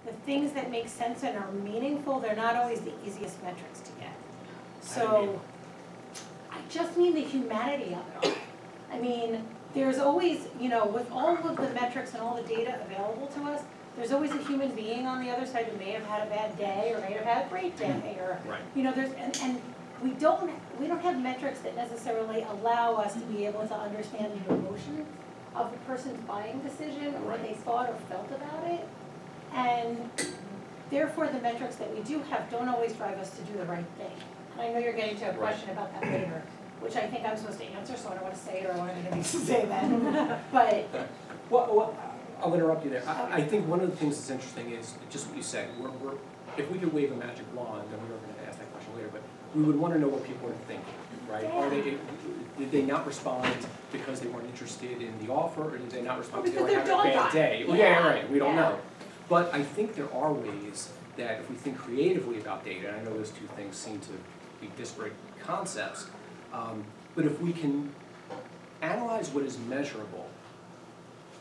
the things that make sense and are meaningful, they're not always the easiest metrics to get. So, I just mean the humanity of it all. I mean, there's always, you know, with all of the metrics and all the data available to us, there's always a human being on the other side who may have had a bad day or may have had a great day, or, you know, there's, and we don't have metrics that necessarily allow us to be able to understand the emotion of the person's buying decision or what they thought or felt about it. And therefore, the metrics that we do have don't always drive us to do the right thing. And I know you're getting to a question about that later, which I think I'm supposed to answer, so I don't want to say it or I want to say that. But well, I'll interrupt you there. I think one of the things that's interesting is just what you said. If we could wave a magic wand, and we were going to ask that question later, but we would want to know what people are thinking, right? Yeah. Did they not respond because they weren't interested in the offer, or did they not respond because they were having a bad day? Yeah, right. We don't know. But I think there are ways that if we think creatively about data, and I know those two things seem to be disparate concepts, but if we can analyze what is measurable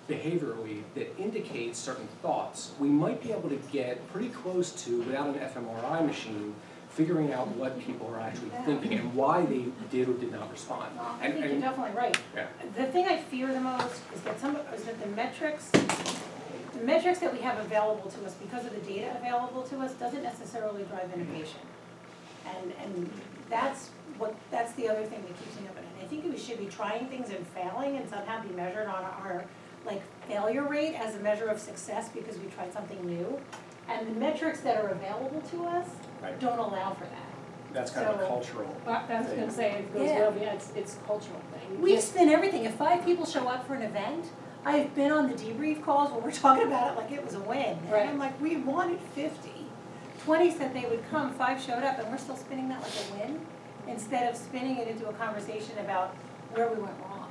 behaviorally that indicates certain thoughts, we might be able to get pretty close to, without an fMRI machine, figuring out what people are actually thinking and why they did or did not respond. Well, I think you're definitely right. Yeah. The thing I fear the most is that the metrics that we have available to us because of the data available to us doesn't necessarily drive innovation. And that's the other thing that keeps me up at night. I think we should be trying things and failing and somehow be measured on our failure rate as a measure of success because we tried something new. And the metrics that are available to us don't allow for that. That's kind of a cultural I was going to say, it goes well beyond, it's a cultural thing. We spin everything. If 5 people show up for an event, I've been on the debrief calls where we're talking about it like it was a win. And I'm like, we wanted 50. 20 said they would come, 5 showed up, and we're still spinning that like a win instead of spinning it into a conversation about where we went wrong.